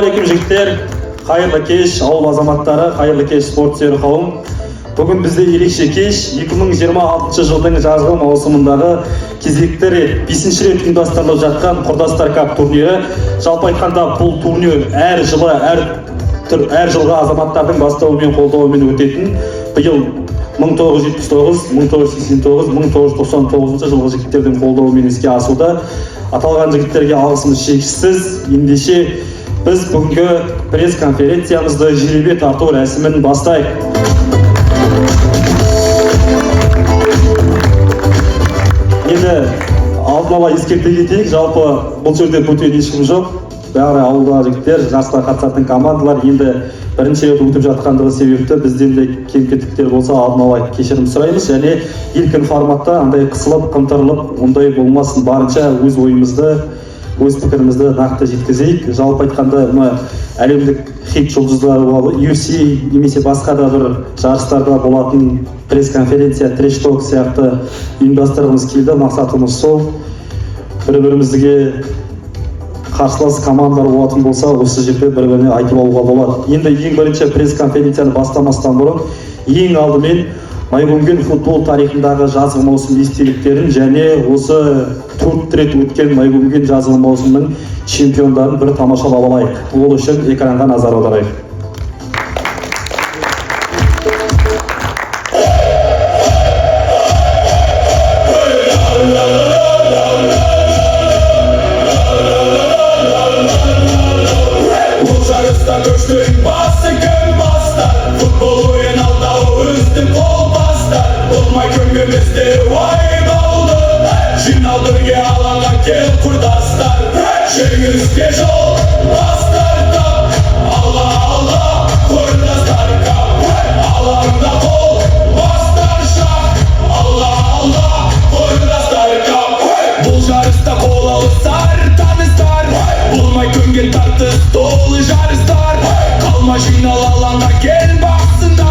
Ассалаумағалейкум жігіттер, қайырлы кеш, ауыл азаматтары, қайырлы кеш спорт сүйер қауым. Бүгін бізде ерекше кеш 2026 жылдың жазғы маусымындағы кезекті рет 5-ші рет ұйымдастырылып жатқан Құрдастар кап турнирі. Жалпы айтқанда бұл турнир әр жылғы азаматтардың бастауымен қолдауымен өтетін. Биыл 1979, 1989, 1999 жылғы жігіттердің қолдауымен іске асуда. Аталған жігіттерге алғысымыз шексіз. Ендеше біз бүгінгі пресс-конференциямызды жеребе тарту рәсімін бастайық. Енді алдын ала ескерте кетейік, жалпы бұл жерде бөтен ешкім жоқ. Бәрі ауылдағы жігіттер, жарысқа қатысатын командалар енді бірінші рет өтіп жатқандығы себепті бізден де кем-кетіктер болса алдын ала кешірім сұраймыз, және еркін форматта андай қысылып, қымтырылып, ондай болмасын, барынша өз ойымызды, өз пікірімізді нақты жеткізейік. Жалпы айтқанда әлемдік хит жұлдыздары UFC немесе басқа да бір жарыстарда болатын пресс-конференция, треш-ток сияқты ұйымдастырғымыз келді. Мақсатымыз сол, бір-бірімізге қарсылас командалар болатын болса, осы жерде бір-біріне айтып алуға болады. Енді ең бірінші пресс-конференцияны бастамастан бұрын ең алдымен Майкөңген футбол тарихындағы жазғы маусым естеліктерін және осы 4 рет өткен Майкөңген жазғы маусымның чемпиондарын бір тамашалап алайық. Ол үшін экранға назар аударайық. Жеңіске жол бастарда, алла, құрдастар кап, алаңда қол бастарша, алла, құрдастар кап. Бұл жарыста қол алысар, таныстар, болмай көнген тартыс толы жарыстар. Қалма жинал алаңға кел бақсында,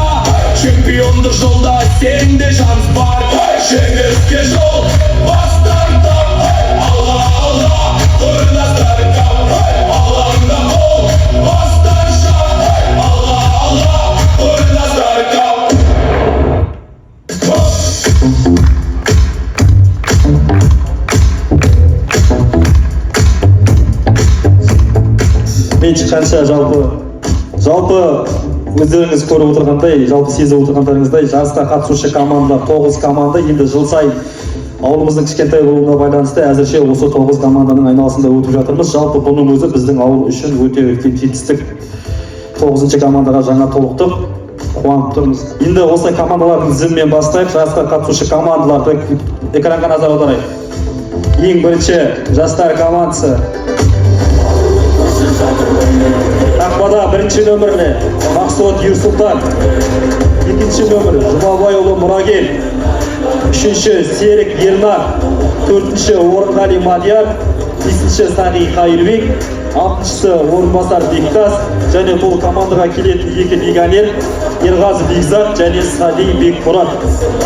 чемпиондық жолда сенде шанс бар. Жеңіске жол бастарда, алла, құрдастар кап, алаңда қол бастарша, алла, құрдастар кап. Мен шыққанша жалпы өздеріңіз көріп отырғандай, жалпы сезіп отырғандарыңыздай, жарысқа қатысушы команда 9 команда. Енді жыл сайын ауылымыздың кішкентай болуына байланысты әзірше осы 9 команданың айналасында өтіп жатырмыз. Жалпы бұның өзі біздің ауыл үшін өте үлкен жетістік. 9-ші командаға жаңа толықтық, қуанып тұрмыз. Енді осы командалардың тізімімен бастайық. Жарысқа қатысушы командаларды экранға назар аударайық. Ең бірінші жастар командасы. Қақпада бірінші нөмірлі Мақсуат Юсултан, екінші нөмір Жұмабайұлы Мұрагел, үшінші Серік Ернар, төртінші Орынғали Мадияр, бесінші Сағи Қайырбек, алтыншысы Орынбасар Бектас, және бұл командаға келетін екі легионер Ерғазы Бекзат және Сали Бекмұрат.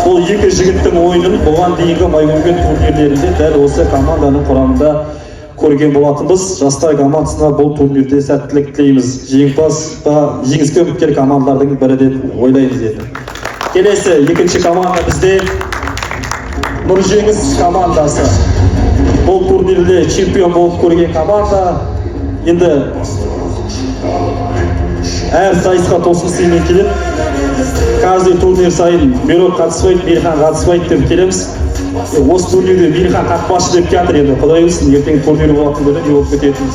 Бұл екі жігіттің ойынын бұған дейінгі Майкөңген турнирлерінде дәл осы команданың құрамында көрген болатынбыз. Жастар командасына бұл турнирде сәттілік тілейміз. Жеңіске үміткер командалардың бірі деп ойлаймыз деді. Келесі екінші команда бізде Нұржеңіс командасы. Бұл турнирде чемпион болып көрген команда. Енді әр сайысқа тосын сыймен келеді. Каждый турнир сайын Мирок қатыспайды, Мейірхан қатыспайды деп келеміз. Осы турнирде Мейірхан қақпашы деп келатыр. Енді құдай білсін, ертең турнир болатын күні не болып кететін.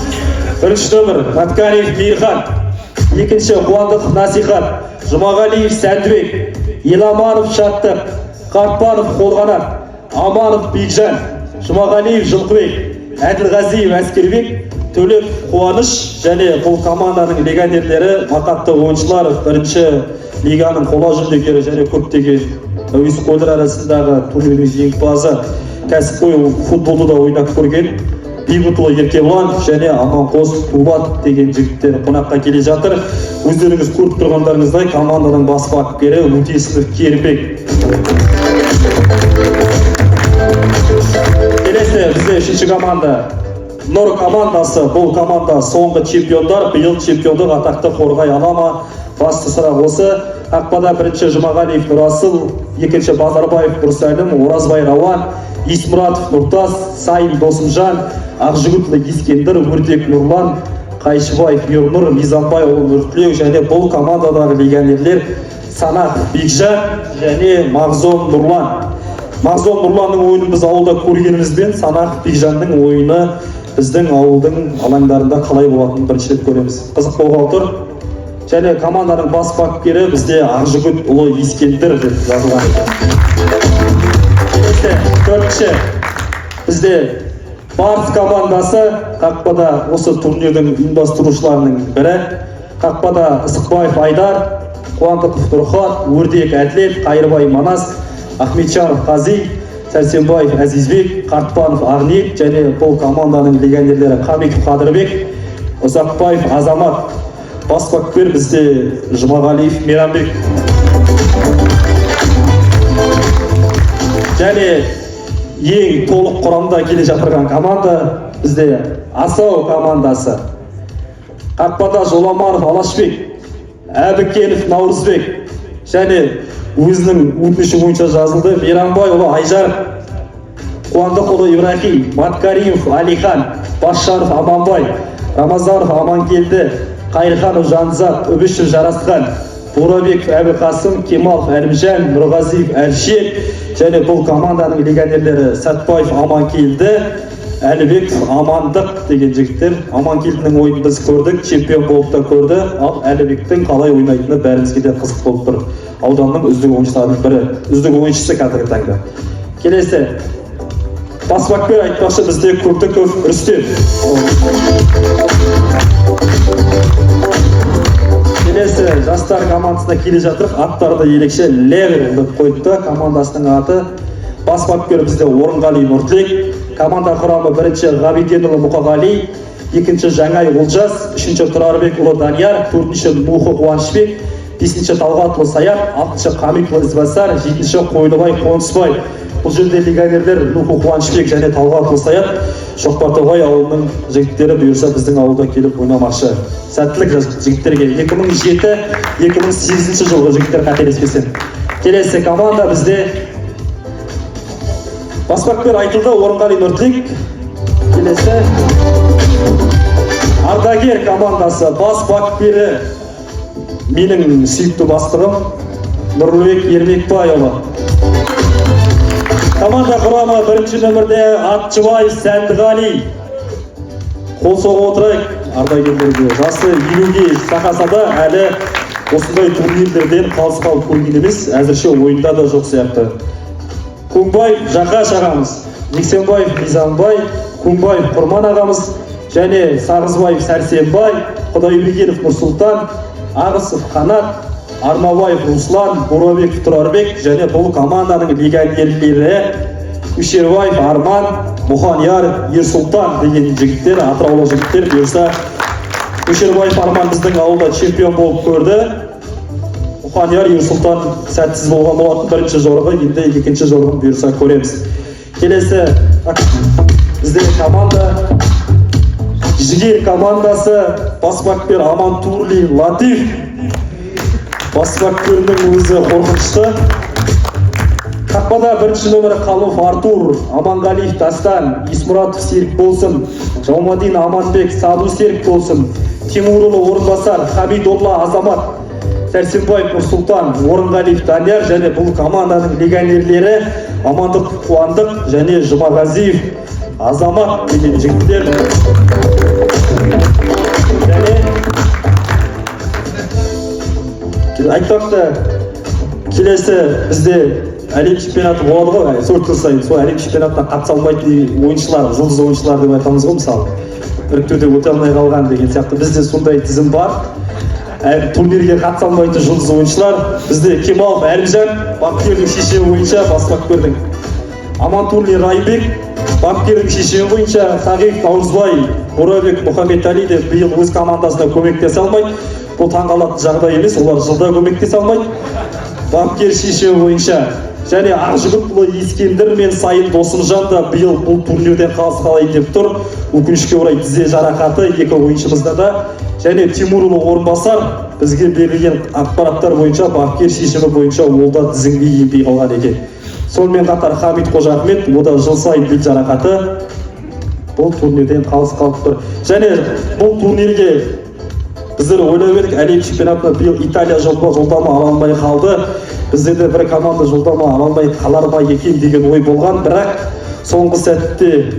Бірінші нөмір Наткариев Мейірхан, екінші Қуандық Насихат, Жұмағалиев Сәндібек, Еламанов Шаттық, Қартпанов Қолғанат, Аманов Бекжан, Жұмағалиев Жылқыбек, Әділғазиев Әскербек, Төлеп Қуаныш және бұл команданың легионерлері, мақатты ойыншылар, бірінші лиганың қола жүлдегері және көптеген әуесқойлар арасындағы турнирдің жеңімпазы, кәсіпқой футболды да ойнап көрген Бейбітұлы Еркебұлан және Аманқос Тулат деген жігіттер қонаққа келе жатыр. Өздеріңіз көріп тұрғандарыңыздай команданың бас бапкері Өтесінов Керімбек. Келесі бізде үшінші команда Нұр командасы, бұл команда соңғы чемпиондар, биыл чемпиондық атақты қорғай ала ма? Басты сұрақ осы. Қақпада бірінші Жұмағалиев Нұрасыл, екінші Базарбаев Нұрсәлім, Оразбай Рауан, Исмұратов Нұртас, Сайын Досымжан, Ақжігітлі Ескендір, Өрдек Нұрлан, Қайшыбаев Ернұр, Мизанбай Нұртілеу және бұл командадағы легионерлер Санат Бекжан және Мағзом Нұрлан. Мағзом Нұрланның ойынын біз ауылда көргенімізбен, Санат Бекжанның ойыны біздің ауылдың алаңдарында қалай болатынын бірінші рет көреміз. Қызық болғалы тұр. Және команданың бас бапкері бізде Ақжігіт ұлы Ескендір деп жазылған екен. Төртінші, бізде Барыс командасы қақпада осы турнирдің ұйымдастырушыларының бірі. Қақпада Ысықбаев Айдар, Қуандықов Нұрхат, Өрдек Әділет, Қайырбай Манас, Ахметжанов Қази, Сәрсенбаев Әзизбек, Қартпанов Ағниет және бұл команданың легионерлері Қамеков Қадырбек, Ұзақбаев Азамат. Бас бапкер бізде Жұмағалиев Мейрамбек. Және ең толық құрамда келе жатырған команда бізде Асау командасы. Қақпада Жоламанов Алашбек, Әбікенов Наурызбек және өзінің өтініші бойынша жазылды Мейрамбайұлы Айжар, Қуандықұлы Ибрахим, Маткаримов Алихан, Басшанов Аманбай, Рамазанов Аманкелді, Қайырханов Жанзат, Үбішев Жарасқан, Бурабеков Әбіқасым, Кемалов Әлімжан, Нұрғазиев Әлшек және бұл команданың легионерлері Сәтбаев Аманкелді, Әлібеков Амандық деген жігіттер. Аманкелдінің ойын біз көрдік, чемпион болып та көрді, ал Әлібектің қалай ойнайтыны бәрімізге де қызық болып тұр. Ауданның үздік ойыншыларының бірі, үздік ойыншысы қазіргі таңда. Келесі, бас бапкер айтпақшы бізде Көптіков Рүстем. Келесі, жастар командасына келе жатырық, аттарды ерекше Левер деп қойыпты, командасының аты. Бас бапкер бізде Орынғали Нұртілек, команда құрамы бірінші Ғабиденұлы Мұқағали, екінші Жаңай Олжас, үшінші Тұрарбек ұлы Данияр, төртінші Нухы Қуанышбек, бесінші Талғатұлы Саяр, алтыншы Қамитұлы Ізбасар, жетінші Қойныбай Қонысбай. Бұл жерде легионерлер Нухы Қуанышбек және Талғатұлы Саяр, Шоқпартоғай ауылының жігіттері бұйырса біздің ауылда келіп ойнамақшы. Сәттілік жігіттерге 2007-2008 жылғы жігіттер қателеспесем. Келесі команда бізде бас бапкер айтылды Орынғали Нұртілек. Келесі Ардагер командасы бас бапкері менің сүйікті бастығым Нұрлыбек Ермекбайұлы. Команда құрамы бірінші нөмірде Атшыбаев Сәндіғали. Қол соғып отырайық ардагерлерге. Жасы 50-ге тақаса да әлі осындай турнирлерден қалыс қалып көрген емес, әзірше ойында да жоқ сияқты. Көңбаев Жақаш ағамыз, Жексенбаев Мизанбай, Көңбаев Құрман ағамыз және Сағызбаев Сәрсенбай, Құдайбергенов Нұрсұлтан, Ағысов Қанат, Армабаев Руслан, Бурабеков Тұрарбек және бұл команданың легионерлері Үшербаев Арман, Мұханияр Ерсұлтан деген жігіттер, атыраулық жігіттер. Бұйырса Үшербаев Арман біздің ауылда чемпион болып көрді. Мұханияр Ерсұлтан сәтсіз болған болатын, бірінші жорығы, енді екінші жорығын бұйырса көреміз. Келесі бізде команда Жігер командасы, бас бапкер Амантурли Латиф. Бас бапкердің өзі қорқынышты. Қақпада бірінші нөмірі Қалуов Артур, Аманғалиев Дастан, Исмұратов Серік болсын, Жаумадин Аманбек, Саду Серік болсын, Тимурұлы Орынбасар, Хамидолла Азамат, Сәрсенбаев Нұрсұлтан, Орынғалиев Данияр және бұл команданың легионерлері Амандық Қуандық және Жұмағазиев Азамат деген жігіттер. Айтпақты келесі бізде әлем чемпионаты болады ғой, 4 жыл сайын сол әлем чемпионатына қатыса алмайтын ойыншылар, жұлдыз ойыншылар деп айтамыз ғой, мысалы іріктеуде өте алмай қалған деген сияқты. Бізде сондай тізім бар. Турнирге қатыса алмайтын жұлдыз ойыншылар бізде Кемалов Әлімжан, бапкердің шешімі бойынша бас бапкердің, Амантурли Райбек, бапкердің шешімі бойынша Сағиев Наурызбай, Бурабек Мұхамбетәли де биыл өз командасына көмектесе алмайды. Бұл таңғалатын жағдай емес, олар жылда көмектесе алмайды. Бапкер шешімі бойынша және Ақжігітұлы Ескендір мен Сайын Досымжан да биыл бұл турнирден қалыс қалайын деп тұр. Өкінішке орай тізе жарақаты екі ойыншымызда да. Және Тимурұлы Орынбасар бізге берілген ақпараттар бойынша бапкер шешімі бойынша ол да тізімге енбей қалған екен. Сонымен қатар Хамит Қожахмет, о да жыл сайын бел жарақаты бұл турнирден қалыс қалып тұр. Және бұл турнирге біздер ойлап едік, әлем чемпионатына биыл Италия жолдама ала алмай қалды. Бізде де бір команда жолдама ала алмай қалар ма екен деген ой болған, бірақ соңғы сәтте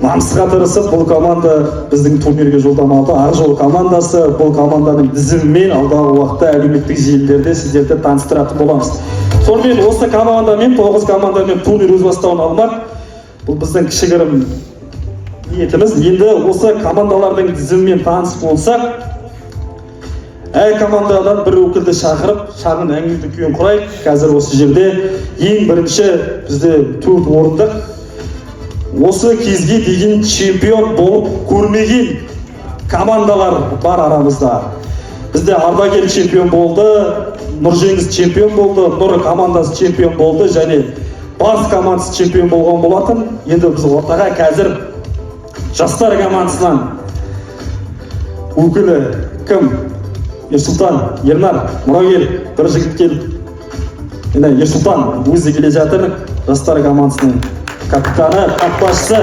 намысқа тырысып бұл команда біздің турнирге жолдама алды. Ақжол командасы бұл команданың тізімімен алдағы уақытта әлеуметтік желілерде сіздерді таныстыратын боламыз. Сонымен осы командамен 9 командамен турнир өз бастауын алмақ. Бұл біздің кішігірім ниетіміз. Енді осы командалардың тізімімен танысып болсақ, әр командадан бір өкілді шақырып, шағын әңгіме дүкен құрайық. Қазір осы жерде ең бірінші бізде 4 орындық. Осы кезге дейін чемпион болып көрмеген командалар бар арамызда. Бізде Ардагер чемпион болды, Нұржеңіз чемпион болды, Нұр командасы чемпион болды, және Барс командасы чемпион болған болатын. Енді біз ортаға қазір жастар командасынан өкілі кім? Ерсұлтан, Ернар, Мұрагер, бір жігіт келіп. Енді Ерсұлтан өзі келе жатыр, жастар командасының капитаны, қақпашысы.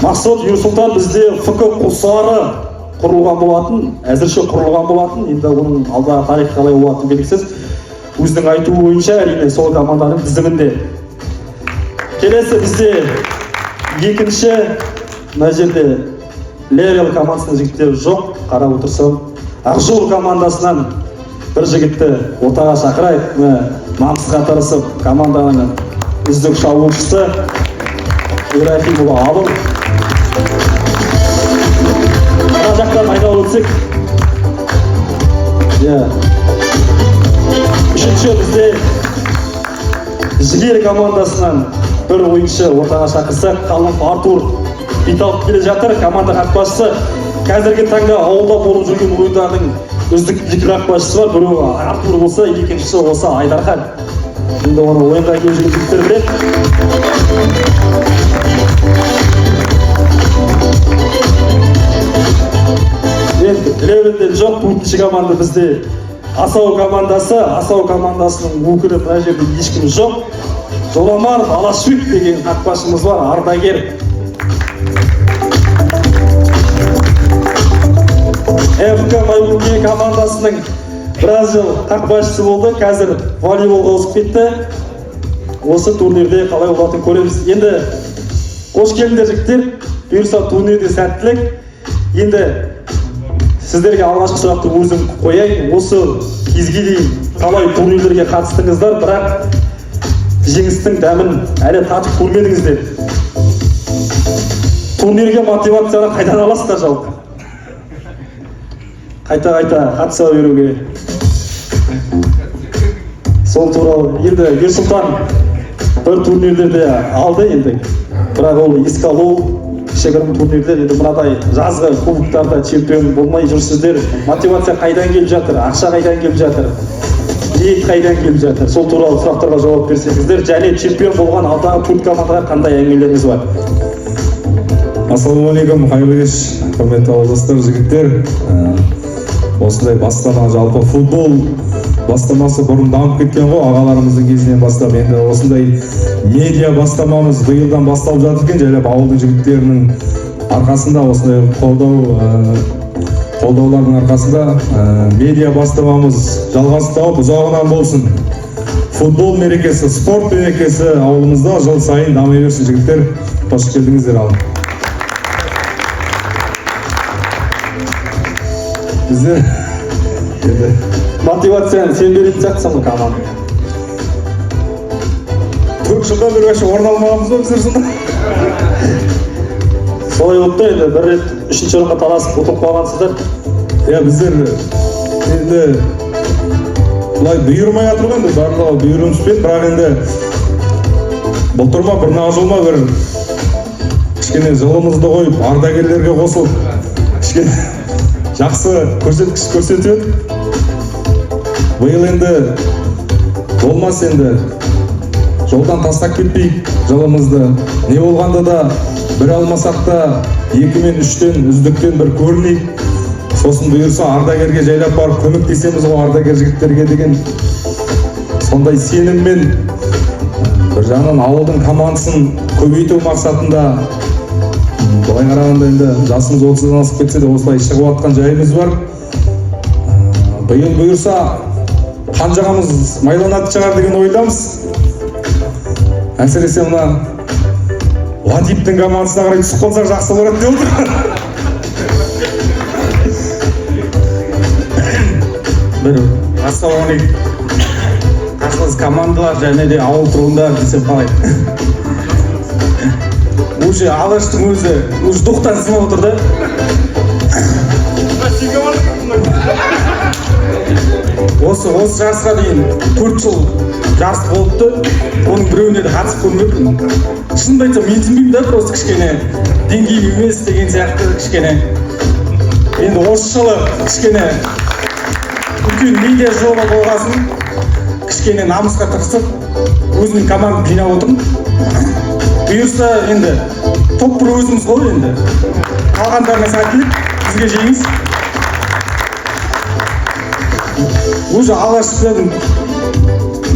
Мақсат Ерсұлтан бізде ФК Құлсары құрылған болатын, әзірше құрылған болатын. Енді оның алдағы тарихы қалай болатын белгісіз. Өзінің айтуы бойынша әрине сол команданың тізімінде. Келесі бізде екінші, мына жерде Левел командасының жігіттері жоқ. Қарап отырсам, Ақжол командасынан бір жігітті ортаға шақырайық. Намысқа тырысып команданың үздік шабуылшысы Ибрахимұлы Абыл. Мына жақтан айналып өтсек. Үшінші бізде Жігер командасынан бір ойыншы ортаға шақырсақ, Қалым Артур беталып келе жатыр. Команда қақпашысы қазіргі таңда ауылда болып жүрген ойындардың үздік екі қақпашысы бар. Біреуі Артур болса, екіншісі осы Айдархан. Енді оны ойынға келіп жүрген жігіттер біледі. Левелден жоқ, төртінші команда бізде Асау командасы. Асау командасының өкілі мына жерде ешкім жоқ. Жоламан Алашбек деген қақпашымыз бар, Ардагер. ФК Майбулге командасының біраз жыл қақпашысы болды, қазір волейболға ауысып кетті. Осы турнирде қалай болатынын көреміз. Енді қош келдіңдер жігіттер, бұйырса турнирде сәттілік. Енді сіздерге алғашқы сұрақты өзім қояйын. Осы кезге дейін қалай турнирлерге қатыстыңыздар, бірақ жеңістің дәмін әлі татып көрмедіңіздер. Турнирге мотивацияны қайдан аласыздар жалпы? Қайта қатыса беруге. Сол туралы енді Ерсұлтан бір турнирлерде алды енді. Бірақ ол еске алу кішігірім турнирлер, енді мынадай жазғы кубоктарда чемпион болмай жүрсіздер. Мотивация қайдан келіп жатыр? Ақша қайдан келіп жатыр? Ниет қайдан келіп жатыр? Сол туралы сұрақтарға жауап берсеңіздер, және чемпион болған алдағы 4 командаға қандай әңгімелеріңіз бар? Ассалаумағалейкум, қайырлы кеш, құрметті ауылдастар, жігіттер. Осындай бастама, жалпы футбол бастамасы бұрын дамып кеткен ғой, ағаларымыздың кезінен бастап. Енді осындай медиа бастамамыз биылдан басталып жатыр екен, жайлап ауылдың жігіттерінің арқасында, осындай қолдаулардың арқасында медиа бастамамыз жалғасын тауып ұзағынан болсын. Футбол мерекесі, спорт мерекесі ауылымызда жыл сайын дамай берсін жігіттер. Қош келдіңіздер ал. Біздер мотивацияны сен беретін сияқтысың ғой командаға. 4 жылдан бері вообще орын алмағанбыз ба біздер сонда? Солай болды, енді бір рет 3-ші орынға таласып ұтылып қалғансыздар. Біздер енді бұлай бұйырмай жатыр ғой, енді барлығы бұйыруымызбен, бірақ енді былтыр ма бір Ақжол ма бір кішкене жылымызды қойып, ардагерлерге қосылып, кішкене жақсы көрсеткіш көрсетеді. Биыл енді болмас, енді жолдан тастап кетпейік жылымызды. Не болғанда да бір алмасақ та 2 мен 3-тен үздіктен бір көрінейік. Сосын бұйырса ардагерге жайлап барып көмектесеміз ғой, ардагер жігіттерге деген сондай сеніммен бір жағынан ауылдың командасын көбейту мақсатында былай қарағанда енді жасымыз 30-дан асып кетсе де осылай шығып жатқан жайымыз бар. Биыл бұйырса қанжығамыз майланатын шығар деген ойдамыз. Әсіресе мына Латиптің командасына қарай түсіп қалсақ жақсы болады деп отыр. Бір ассалаумағалейкум. Қарсылас командалар және де ауыл тұрғындары десем қалай. Уже Алаштың өзі дұқтан сынып отыр да. Осы жарысқа дейін 4 жыл жарыс болыпты. Оның біреуіне де қатысып көрмеппін. Шынымды айтсам менсінбеймін да, просто кішкене деңгейім емес деген сияқты кішкене. Енді осы жылы кішкене үлкен медиа жоба болғасын, кішкене намысқа тырысып, өзінің команданы жинап отырмын. Бұйырса енді топ бір өзіміз ғой енді. Қалғандарына сәттілік, бізге жеңіс. Уже Алаштың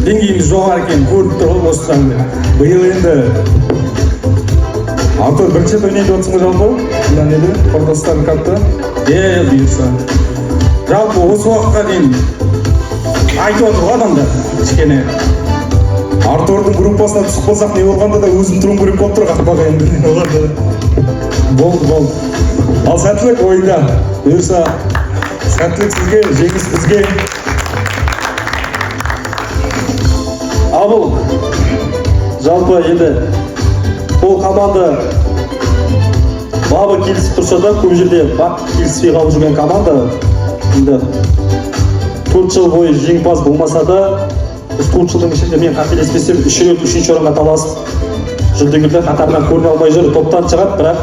деңгейіміз жоғары екенін көріп тұр ғой осыдан бері. Биыл енді Артур бірінші рет ойнайды отырсың ғой жалпы? Мына неде? Құрдастарын капты? Бұйырса. Жалпы осы уақытқа дейін айтып отыр ғой адамдар кішкене. Артурдың группасына түсіп болсақ не болғанда да өзім тұруым керек болып тұр қақпаға енді. Болды. Ал сәттілік ойында. Бұйырса сәттілік сізге, жеңіс бізге. Абыл, жалпы енді бұл команда бабы келісіп тұрса да, көп жерде бақ келіспей қалып жүрген команда. Енді 4 жыл бойы жеңімпаз болмаса да, 4 жылдың ішінде мен қателеспесем 3 рет 3-ші орынға таласып жүлдегерлер қатарынан көріне алмай жүр. Топтан шығады, бірақ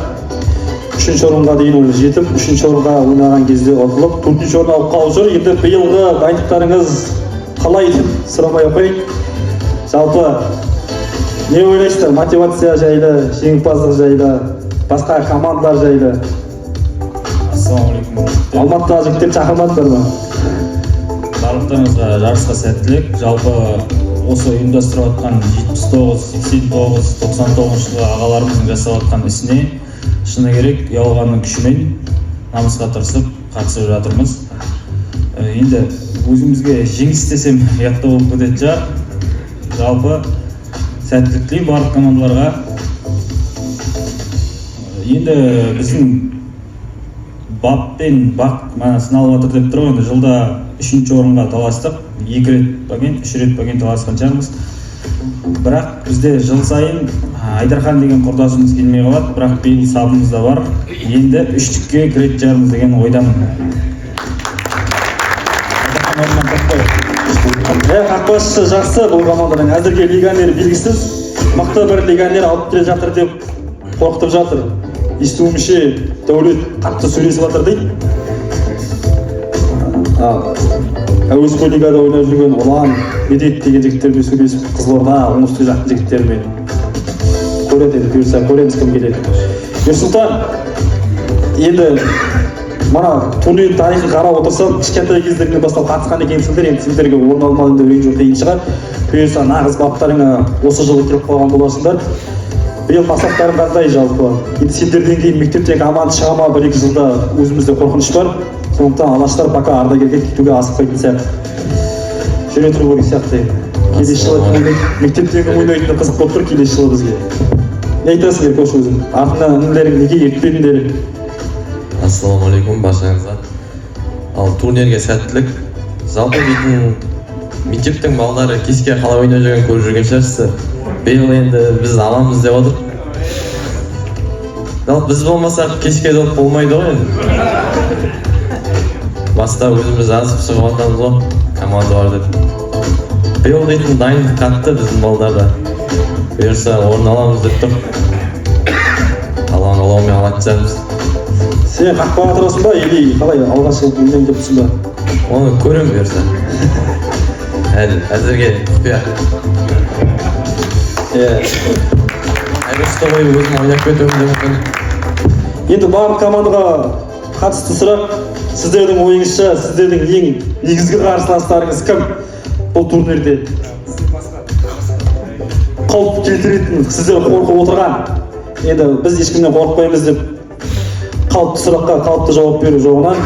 3-ші орынға дейін ол жетіп, 3-ші орынға ойнаған кезде ұтылып, 4-ші орын алып қалып жүр. Енді биылғы дайындықтарыңыз қалай деп сұрамай ақ қояйын. Жалпы не ойлайсыздар? Мотивация жайлы, жеңімпаздық жайлы, басқа командалар жайлы? Ассалаумағалейкум. Алматыдағы жігіттер шақырмадыңдар ма? Барлықтарыңызға жарысқа сәттілік. Жалпы осы ұйымдастырып жатқан 79, 89, 99 жылғы ағаларымыздың жасап жатқан ісіне шыны керек ұялғанның күшімен намысқа тырысып қатысып жатырмыз. Енді өзімізге жеңіс десем ұятты болып кететін шығар. Жалпы сәттілік тілеймін барлық командаларға. Енді біздің баппен сыналып жатыр деп тұр ғой. Енді жылда 3-ші орынға таластық. 2 рет баген, 3 рет баген таласқан шығармыз. Бірақ бізде жыл сайын Айдархан деген құрдасымыз келмей қалады. Бірақ биыл сабымызда бар. Енді 3-тікке кіретін шығармыз деген ойдамын. Қақпашысы жақсы, бұл команданың әзірге легионері белгісіз. Мықты бір легионер алып келе жатыр деп қорқытып жатыр. Естуімше Дәулет қатты сөйлесіп жатыр дейді. Әуесқой лигада ойнап жүрген Ұлан, Медет деген жігіттермен сөйлесіп, Қызылорда, оңтүстік жақтың жігіттермен көреді, бұйырса көреміз кім келеді. Ерсұлтан, енді мана турнир тарихын қарап отырсам, кішкентай кездерінен бастап қатысқан екенсіңдер, енді сендерге орын алмадың деп ренжу қиын шығар. Бұйырса нағыз баптарыңа осы жылы келіп қалған боласыңдар. Биыл мақсаттарың қандай жалпы? Енді сендерден кейін мектептен команда шыға ма, 1-2 жылда өзімізде қорқыныш бар. Сондықтан Алаштар пока ардагерге кетуге асықпайтын сияқты. Жүре тұру керек сияқты. Келесі жылы мектептегі ойнайтыны қызық болып тұр келесі жылы бізге. Не айтасың Еркош өзің? Артынан інілерің неге ертпедіңдер? Ассалаумағалейкум баршаңызға. Ал турнирге сәттілік. Жалпы дейтін мектептің балдары кеске қалай ойнап жүрген көріп жүрген шығарсыздар. Биыл енді біз аламыз деп отыр. Жалпы біз болмасақ кеске доп болмайды ғой енді. Баста өзіміз азып шығып жатамыз ғой, команда бар деп. Биыл дейтін дайындық қатты біздің балдарда. Бұйырса орын аламыз деп тұр. қалауымен алатын шығармыз. Сен қақпаға тұрасың ба, или қалай алғашқы менен келіп тұрсың ба? Оны көремін бұйырса. Әзірге құпия. Әйбісті қойып өзім ойнап кетуім де мүмкін. Енді барлық командаға қатысты сұрақ, сіздердің ойыңызша, сіздердің ең негізгі қарсыластарыңыз кім бұл турнирде? Қауіп келтіретін, сіздер қорқып отырған. Енді біз ешкімнен қорықпаймыз деп қалыпты сұраққа қалыпты жауап беру жоғынан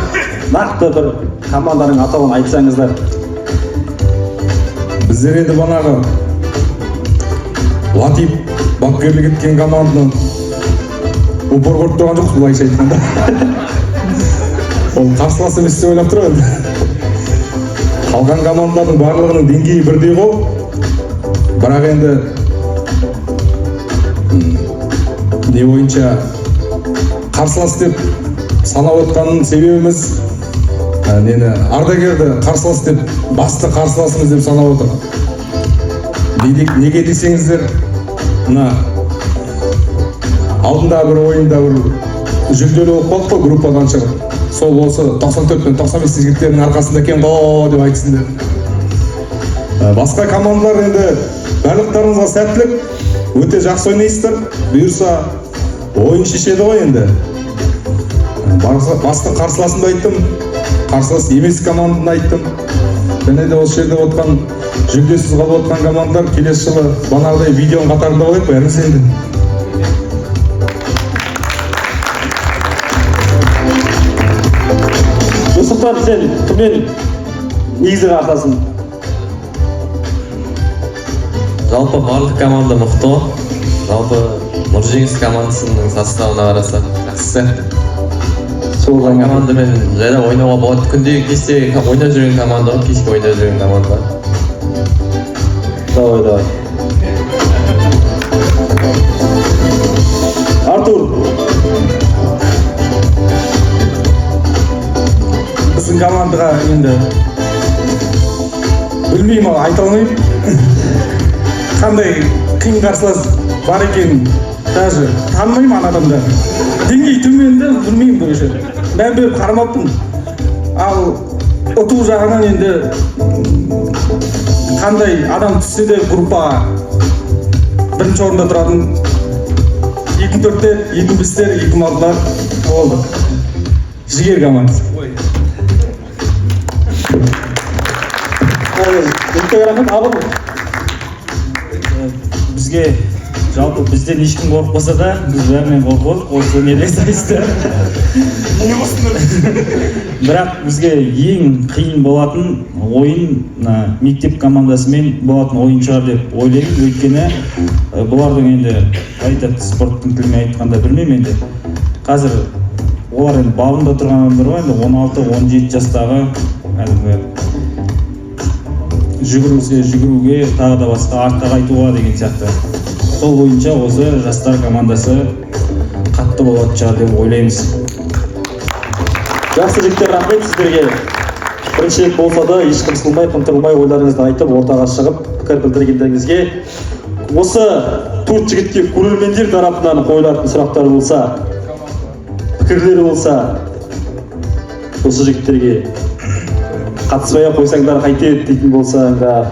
нақты бір команданың атауын айтсаңыздар. Біздер енді банағы Латип бапкерлік еткен команданы упор көріп тұрған жоқпыз, былайша айтқанда. Ол қарсылас емес деп ойлап тұр енді. Қалған командалардың барлығының деңгейі бірдей ғой. Бірақ енді не бойынша қарсылас деп санап отқанның себебіміз нені ардагерді қарсылас деп басты қарсыласымыз деп санап отыр. Неге десеңіздер, мына алдында бір ойында бір жүлделі болып қалды ғой группадан шығып. Сол осы 94 пен 95 жігіттердің арқасында екен ғой деп айтсын деді. Басқа командалар енді барлықтарыңызға сәттілік, өте жақсы ойнайсыздар. Бұйырса ойын шешеді ғой енді. Басты қарсыласымды айттым, қарсылас емес команданы айттым. Және де осы жерде отқан жүлдесіз қалып отқан командар келесі жылы банағыдай видеоның қатарында болайық, бәріміз енді. Нұрсұлтан, сен кіммен негізгі қарсыласың? Жалпы барлық команда мықты. Жалпы Нұржеңіс командасының составына қарасақ жақсы. Сол Командамен жайлы ойнауға болады. Күнде кесте ойнап жүрген команда, кешке ойнап жүрген команда. Давай. Артур. Біздің командаға енді білмеймін, айта алмаймын. Қандай қиын қарсылас бар екенін даже танымаймын ана адамдарды. Деңгей төменді білмеймін бұл жерде. Мән беріп қарамаппын. Ал ұту жағынан енді қандай адам түссе де группаға бірінші орында тұратын 2-4-тер, 2-5-тер, 2-6-лар болды. Жігер командасы. Бізге жалпы бізден ешкім қорықпаса да, біз бәрінен қорқып, осы неде сайысты. Бірақ бізге ең қиын болатын ойын мектеп командасымен болатын ойын шығар деп ойлаймын. Өйткені бұлардың енді айтады спорттың тілімен айтқанда білмеймін енді. Қазір олар енді бабында тұрған адамдар ғой, енді 16-17 жастағы жүгіруге, тағы да басқа артқа қайтуға деген сияқты. Сол бойынша осы жастар командасы қатты болады шығар деп ойлаймыз. Жақсы жігіттер, рахмет сіздерге. Бірінші рет болса да еш қымсылмай, қымтырылмай ойларыңызды айтып, ортаға шығып, пікір білдіргендеріңізге. Осы төрт жігітке көрермендер тарапынан қойылатын сұрақтар болса, пікірлері болса, осы жігіттерге қатыспай қойсаңдар қайтеді дейтін болсаңдар.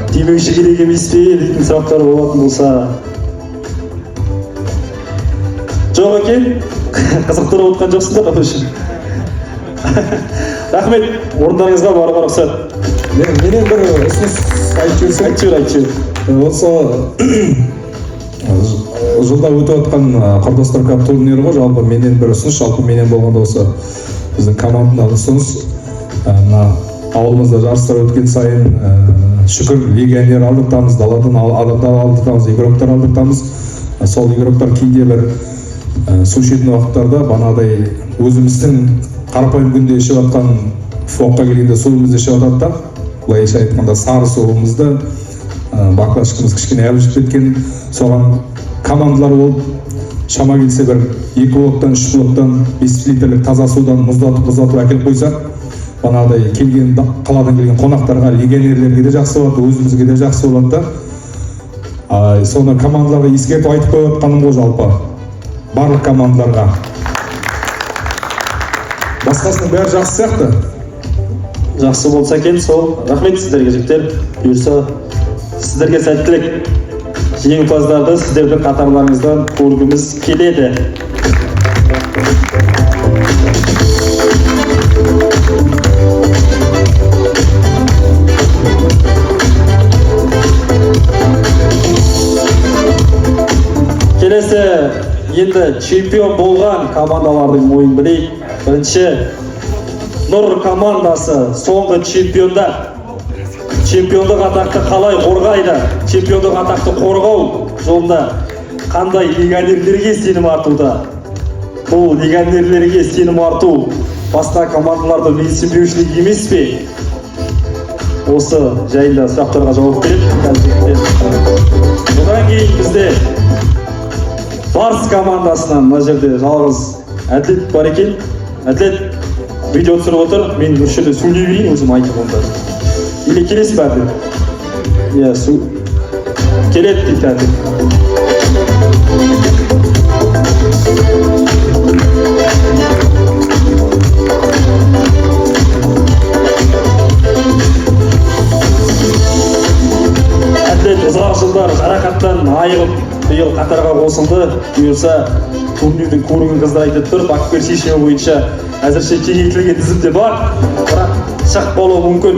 Демеуші керек емес пе дейтін сұрақтар болатын болса. Жоқ екен, қызықтырып отқан жоқсыңдар ғой үшін. Рахмет, орындарыңызға баруға рұқсат. Менен бір ұсыныс Айтшы. Осы жылда өтіп отқан Құрдастар кап турнирі ғой, жалпы менен бір ұсыныс, жалпы менен болғанда осы біздің командадағы ұсыныс. Ауылымызда жарыстар өткен сайын шүкір легионер алдыртамыз, даладан адамдар алдыртамыз, игроктар алдыртамыз. Сол игроктар кейде бір су ішетін уақыттарда банадай өзіміздің қарапайым күнде ішіп жатқан фокқа келгенде суымызды ішіп жатады да, былайша айтқанда сары суымызды баклажкамыз кішкене әбішіп кеткен, соған командалар болып шама келсе бір 2 блоктан 3 блоктан 5 литрлік таза судан мұздатып әкеліп қойсақ, банадай қаладан келген қонақтарға, легионерлерге де жақсы болады, өзімізге де жақсы болады да. Соны командаларға ескертіп айтып қойып жатқаным ғой жалпы. Барлық командаларға. Басқасының бәрі жақсы сияқты. Жақсы болса екен, сол. Рахмет сіздерге жігіттер. Бұйырса сіздерге сәттілік. Жеңімпаздарды сіздердің қатарларыңыздан көргіміз келеді. Келесі енді чемпион болған командалардың ойын білейік. Бірінші Нұр командасы соңғы чемпиондар. Чемпиондық атақты қалай қорғайды? Чемпиондық атақты қорғау жолында қандай легионерлерге сенім артуда? Бұл легионерлерге сенім арту басқа командаларды менсінбеушілік емес пе? Осы жайында сұрақтарға жауап береді. Одан кейін бізде Барыс командасынан мына жерде жалғыз Әділет бар екен. Әділет видео түсіріп отыр. Мен бір жерде сөйлей берейін, өзім айтып онда. Или келесіз бе Әділет? Иә, келеді дейді Әділет. Әділет ұзақ жылдар жарақаттан айығып биыл қатарға қосылды. Бұйырса турнирдің көрігін қыздар айтып тұр. Бапкер шешімі бойынша әзірше кеңейтілген тізімде бар, бірақ шақ болуы мүмкін.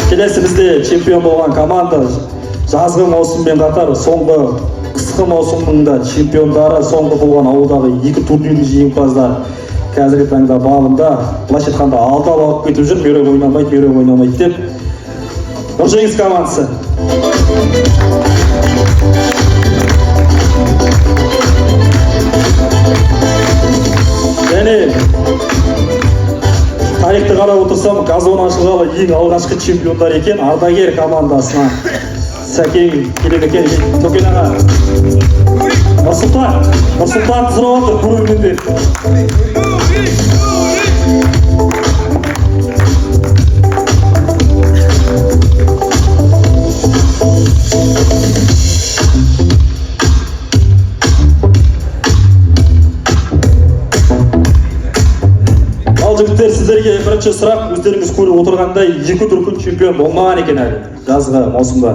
Келесі бізде чемпион болған команда жазғы маусыммен қатар соңғы қысқы маусымның да чемпиондары, соңғы болған ауылдағы 2 турнирдің жеңімпаздар қазіргі таңда бабында, былайша айтқанда алда алып кетіп жүр. Мерей ойнамайды деп. Нұржеңіс командасы. Және тарихты қарап отырсам, газон ашылғалы ең алғашқы чемпиондар екен Ардагер командасына Сәкен келеді екен. Төкен аға. Нұрсұлтан сұрап отыр көрермендер. Жігіттер, сіздерге бірінші сұрақ, өздеріңіз көріп отырғандай 2 дүркін чемпион болмаған екен әлі жазғы маусымда.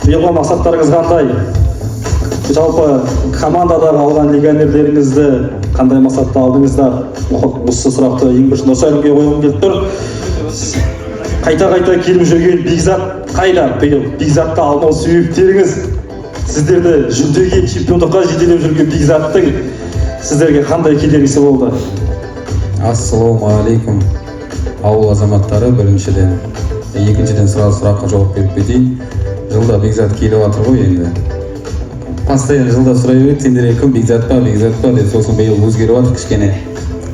Биылғы мақсаттарыңыз қандай? Жалпы командадағы алған легионерлеріңізді қандай мақсатта алдыңыздар? Осы сұрақты ең бірінші Нұрсәлімге қойғым келіп тұр. Қайта келіп жүрген Бекзат қайда? Биыл Бекзатты алмау себептеріңіз, сіздерді жүлдеге чемпиондыққа жетелеп жүрген Бекзаттың сіздерге қандай кедергісі болды? Ассалаумағалейкум ауыл азаматтары. Біріншіден, екіншіден сұраққа жауап беріп кетейін. Жылда Бекзат келіп жатыр ғой енді. Постоянно жылда сұрай береді, сендерге кім Бекзат па деп, сосын биыл өзгеріп жатыр кішкене.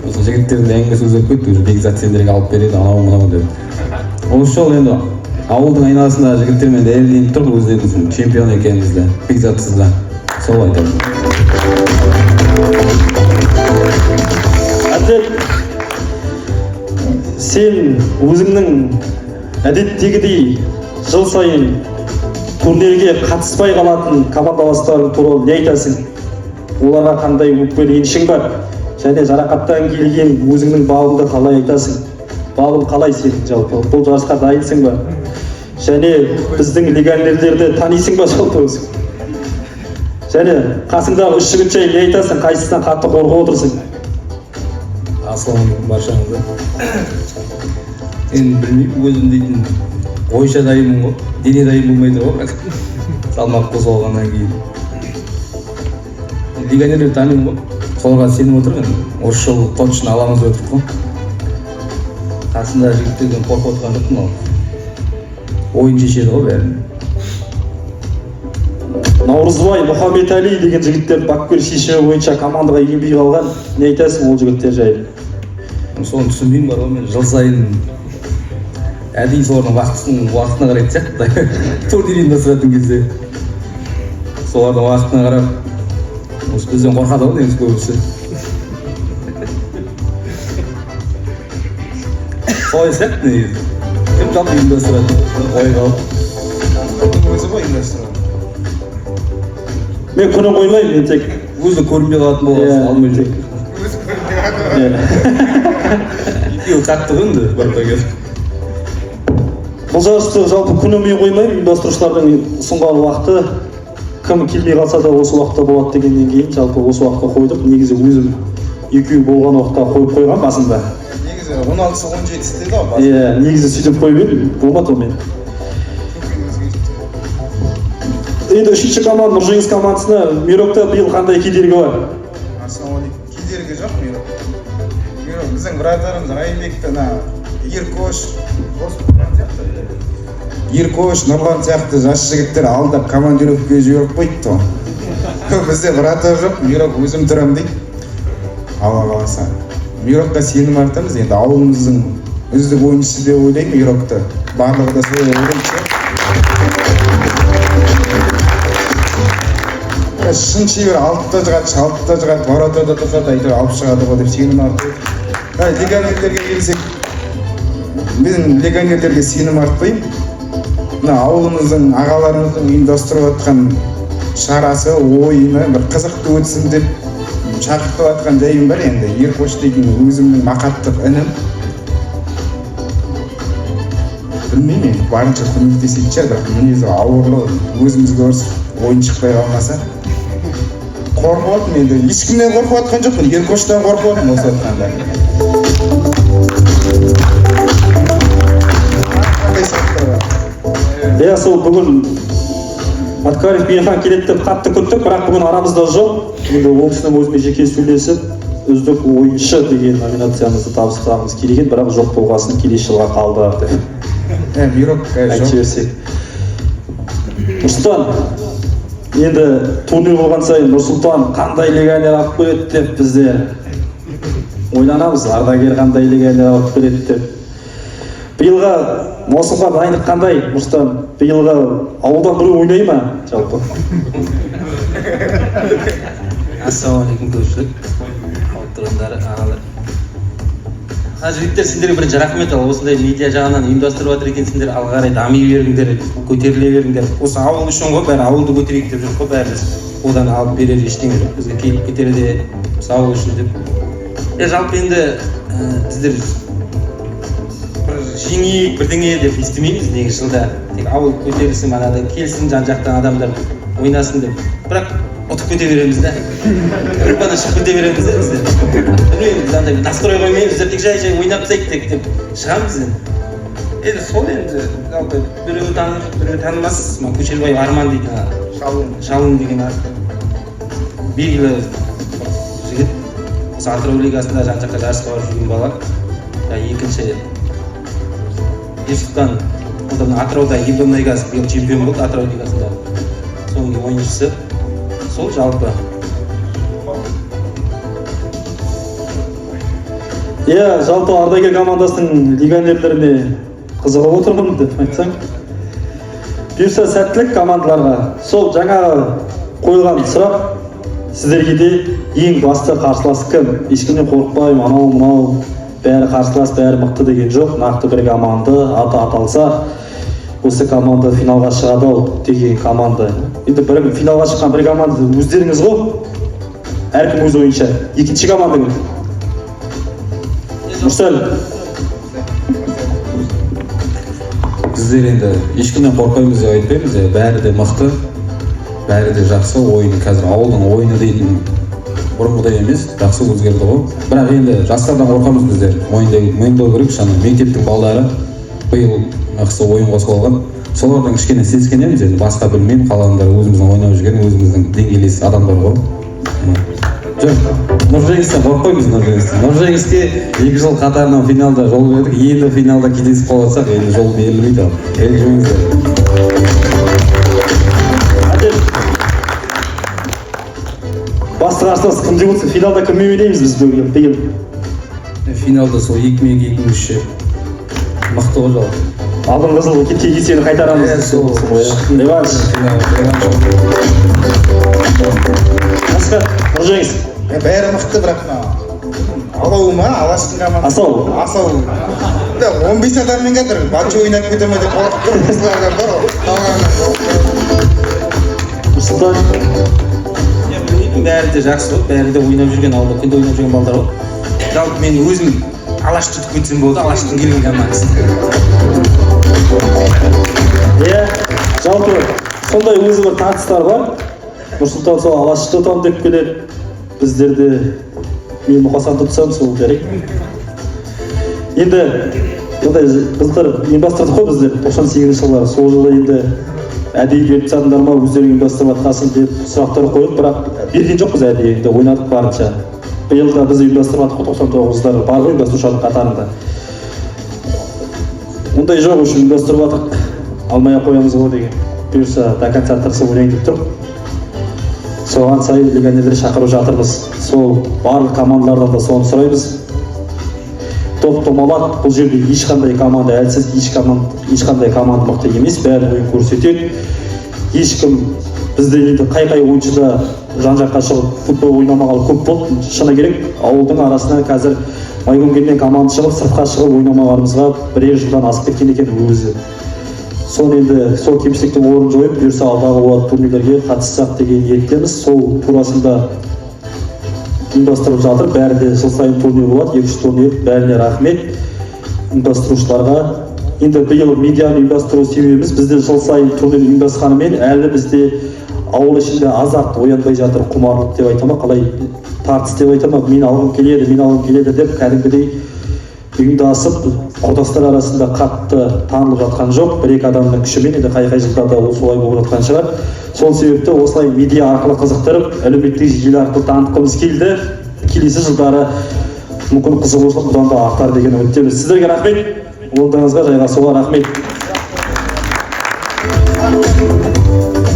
Осы жігіттердің әңгімесі өзгеріп кетті, уже Бекзат сендерге алып береді, анау деп. Осы жол енді ауылдың айналасындағы жігіттермен дәлелденіп тұр өздеріңіздің чемпион екеніңізді, Бекзатсызда. Сол айтамын. Сен өзіңнің әдеттегідей жыл сайын турнирге қатыспай қалатын командаластарың туралы не айтасың? Оларға қандай өкпелі еншің бар? Және жарақаттан келген өзіңнің бабыңды қалай айтасың? Бабың қалай сенің жалпы? Бұл жарысқа дайынсың ба? Және біздің легионерлерді танисың ба жалпы өзің? Және қасыңдағы 3 жігіт жайлы не айтасың? Қайсысынан қатты қорғап отырсың? Ассалаумағалейкум баршаңызға. Енді білмеймін, өзім дейтін ойша дайынмын ғой, дене дайын болмайды ғой, салмақ қозғалғаннан кейін. Легионерлерді танимын ғой, соларға сеніп отырмын. Осы жыл точно аламыз деп отырмын ғой. Қасында жігіттерден қорқып отырған жоқпын ғой. Ойын шешеді ғой бәрін. Наурызбай, Мұхаммед-Али деген жігіттер бапкер шешімі бойынша командаға енбей қалған. Не айтасың ол жігіттер жайлы? Соны түсінбеймін бар ғой, мен жыл сайын әдейі солардың уақытына қарайтын сияқты. Турнирін басыратын кезде солардың уақытына қарап, осы бізден қорқады ғой негізі көбісі. Солай сияқты негізі. көріп жалпы ұйымдастырады ойға алып өзі ғой ұйымдастырады. Мен күні қоймаймын, мен тек өзі көрінбей қалатын болғасын алмай жүр екеуі қатты ғой енді бір пакет. бұл жарысты жалпы күні мен қоймаймын, ұйымдастырушылардың ұсынған уақыты кім келмей қалса да осы уақытта болады дегеннен кейін жалпы осы уақытқа қойдық. Негізі өзім екеуі болған уақытта қойып қойған басында. Негізі 16-17 деді ғой. Иә, негізі сөйтіп қойып едім, болмады ол мен. Енді үшінші команда Нұржеңіс командасына Мирокта биыл қандай кедергі бар? Ассалаумағалейкум. Кедергі жоқ Мирок. Біздің братарымыз Райымбекті Еркош, Нұрлан сияқты жас жігіттер алдап командировкаға жіберіп қойды. Бізде братар жоқ, Мирок өзім тұрам дейді. Алла қаласа. Мирокқа сенім артамыз, енді ауылымыздың үздік ойыншысы деп ойлаймын Мирокты. Барлығы да солай ойлайды. Шын шебер алтыда жығады, воротада тұрса да әйтеуір алып шығады ғой деп сенім артып. Легионерлерге келсек, мен легионерлерге сенім артпаймын. Мына ауылымыздың ағаларымыздың ұйымдастырып жатқан шарасы, ойыны бір қызықты өтсін деп шақыртып жатқан жайым бар енді. Еркош деген өзімнің мақаттық інім. Білмеймін, барынша көмектесетін шығар, бірақ мінезі ауырлы, өзімізге ойын шықпай қалмаса. Қорқып отырмын енді, ешкімнен қорқып жатқан жоқпын, Еркоштан қорқып отырмын осы айтқанда. Иә, сол бүгін Маткарев Бейхан келеді деп қатты күттік, бірақ бүгін арамызда жоқ. Енді ол кісінің өзімен жеке сөйлесіп, үздік ойыншы деген номинациямызды табыстағымыз келген, бірақ жоқ болғасын келесі жылға қалды деп. Мирок айтып жіберсек. Нұрсұлтан, енді турнир болған сайын Нұрсұлтан қандай легионер алып келеді деп бізде ойланамыз, ардагер қандай легионер алып келеді деп. Биылға маусымға дайындық қандай, Нұрсұлтан? Биылға ауылдан біреу ойнай ма жалпы? Ассалаумағалейкум көпшілік, ауыл тұрғындары, ағалар. Жігіттер, сендерге бірінші рахмет, ал осындай медиа жағынан ұйымдастырып жатыр екенсіңдер, алға қарай дами беріңдер, көтеріле беріңдер. Осы ауыл үшін ғой, бәрі ауылды көтерейік деп жүр ғой, бәріміз одан алып берер ештеңе жоқ. Бізге келіп кетерде осы ауыл үшін деп. Жалпы енді біздер жеңейік бірдеңе деп естімейміз негізі жылда. Тек ауыл көтерілсін, манада келсін жан-жақтан адамдар ойнасын деп. Бірақ ұтып кете береміз да. Группаны шығып кете береміз да біздер. Білмеймін, біз андай настрой қоймаймыз, біздер тек жай-жай ойнап тастайық деп шығамыз енді. Енді сол енді, жалпы біреуі таныр, біреуі танымассыз. Көшербай Арман дейтін Шалын деген белгілі жігіт. Осы Атырау лигасында жан-жаққа жарысқа барып жүрген бала. Екінші Ерсұлтан, Атырауда Елдон Найгаз биыл чемпион болды Атырау лигасында. Соның ойыншысы. Сол жалпы. Иә, жалпы ардагер командасының легионерлеріне қызығып отырмын деп айтсаң. Бұйырса сәттілік командаларға. Сол жаңа қойылған сұрақ сіздерге де ең басты қарсылас кім? Ешкімнен қорықпаймын, анау-мынау бәрі қарсылас, бәрі мықты деген жоқ. Нақты бір команда аты аталса, осы команда финалға шығады деген команда. Енді финалға шыққан бір команда өздеріңіз ғой, әркім өз ойынша. Екінші команда кім? Нұрсәл. Біздер енді ешкімнен қорқаймыз деп айтпаймыз, бәрі де мықты, бәрі де жақсы. Ойыны қазір ауылдың ойыны дейтін бұрынғыдай емес, жақсы өзгерді ғой. Бірақ енді жастардан қорқамыз біздер. Мойындау керек, мектептің балдары биыл жақсы ойын қосып алған. Солардан кішкене сескенеміз, енді басқа білмеймін, қалғандар өзіміздің ойнап жүрген, өзіміздің деңгейлес адамдар ғой. Жоқ, Нұржеңістен қорқпаймыз. Нұржеңіске 2 жыл қатарынан финалда жол бердік, енді финалда кездесіп қалсақ, енді жол берілмейді. Ренжімеңіздер. Басты қарсылас кім деп отырсың? Финалда кіммен ойнаймыз біз биыл? Финалда сол 2-2-3 мықты ғой жалпы. Алдын қызыл кеткен есені қайтарамыз. Реванш. Асқар, Нұржеңіс. Бәрі мықты, бірақ алау ма? Алаштың командасы. Асау. 15 адаммен келдір матч ойнап кете ме деп қорқып тұр қызлардан бар ғой қалғанынан нұрсұлтан білмейтін бәрі де жақсы ғой, бәрі де ойнап жүрген ауылда күнде ойнап жүрген балдар ғой. Жалпы мен өзім алаш тұтып кетсем болды, алаштың келген командасы. иә жалпы сондай өзі бір тартыстар бар. Нұрсұлтан сол алашты тұтамын деп келеді, біздерде мен мұқасан тұтсам сол керек. Енді ондай қыздар ұйымдастырдық қой біздер 98 жылдары. Сол жылы енді әдейі беріп тастадыңдар ма, өздерің ұйымдастырып жатқансың деп сұрақтар қойып, бірақ берген жоқпыз әдейі, енді ойнадық барынша. Биыл да біз ұйымдастырып жатқық 99-дар бар ғой ұйымдастырушылардың қатарында. Ондай жоқ үшін ұйымдастырып жатқық, алмай ақ қоямыз ғой деген. Бұйырса до конца тырысып ойнайын деп тұрып. Соған сай легионерлер шақырып жатырмыз. Сол барлық командалардан да соны сұраймыз. Топ-томалақ бұл жерде ешқандай команда әлсіз, ешқандай команда мықты емес, бәрі ойын көрсетеді. Ешкім бізде енді қай ойыншыда жан-жаққа шығып футбол ойнамағалы көп болды. Шыны керек, ауылдың арасынан қазір Майкөңкеден команда шығып, сыртқа шығып ойнамағанымызға бірер жылдан асып кеткен екен өзі. Соны енді сол кемшіліктің орнын жойып, бұйырса алдағы болатын турнирлерге қатыссақ деген ниеттеміз. Сол турасында ұйымдастырып жатыр. Бәрі де жыл сайын турнир болады, 2-3 турнир. Бәріне рахмет ұйымдастырушыларға. Енді биыл медианы ұйымдастыру себебіміз бізде жыл сайын турнир ұйымдасқанымен әлі бізде ауыл ішінде азарт оянбай жатыр, құмарлық деп айтама, қалай тартыс деп айтама, мен алғым келеді деп кәдімгідей ұйымдасып, құрдастар арасында қатты танылып жатқан жоқ. Бір-екі адамның күшімен енді қай жылдарда ол солай болып жатқан шығар. Сол себепті осылай медиа арқылы қызықтырып, әлеуметтік желі арқылы танытқымыз келді. Келесі жылдары мүмкін қызығушылық бұдан да артар деген үміттеміз. Сіздерге рахмет, орындарыңызға жайғасуға рахмет.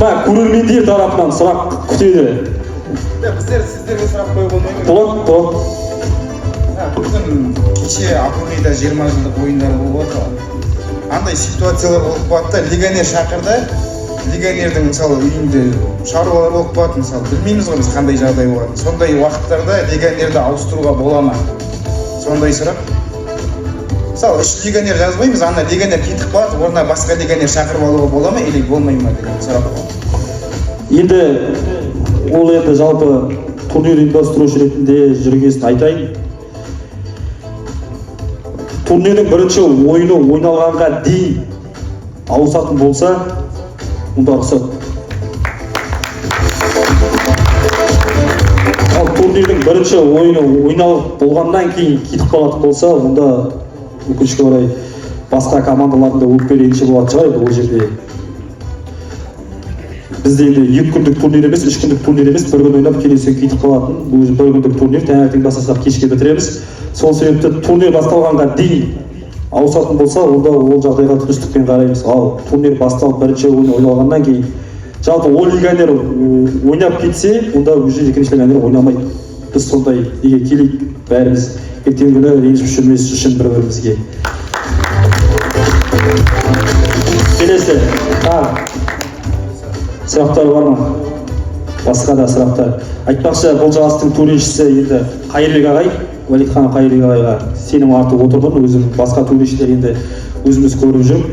Көрермендер тарапынан сұрақ күтеді. біздер сіздерге сұрақ қоюға болмай ма? Болады. Бүгін кеше Апурнийда 20 жылдық ойындар болып отыр. Андай ситуациялар болып қалды, легионер шақырды. Легионердің мысалы үйінде шаруалар болып қалды, мысалы білмейміз ғой біз қандай жағдай болатынын. Сондай уақыттарда легионерді ауыстыруға бола ма? Сондай сұрақ. Мысалы 3 легионер жазбаймыз, ана легионер кетіп қалады, орнына басқа легионер шақырып алуға бола ма или болмай ма деген сұрақ. Енді ол енді жалпы турнир ұйымдастырушы ретінде жүргесін айтайын. Турнирдің бірінші ойыны ойналғанға дейін ауысатын болса, онда рұқсат. Ал турнирдің бірінші ойыны ойналып болғаннан кейін кетіп қалатын болса, онда өкінішке орай басқа командалардың да өкпелі енші болатын шығар ол жерде. Бізде енді 2 күндік турнир емес, 3 күндік турнир емес, бір күн ойнап келесі кетіп қалатын. Бұл бір күндік турнир, таңертең бастасақ кешке бітіреміз. Сол себепті турнир басталғанға дейін ауысатын болса, онда ол жағдайға түсіністікпен қараймыз. Ал турнир басталып бірінші ойын ойналғаннан кейін, жалпы ол легионер ойнап кетсе, онда уже екінші легионер ойнамайды. Біз сондай неге келейік бәріміз ертеңгі күні ренжіп жүрмес үшін бір-бірімізге. Келесі, сұрақтар бар ма? Басқа да сұрақтар. Айтпақшы, бұл жарыстың төрешісі енді Қайырлыбек ағай, Валидхан Қайырлыбек ағайға сенім артып отырмын. Өзім басқа төрешілер енді өзіміз көріп жүріп,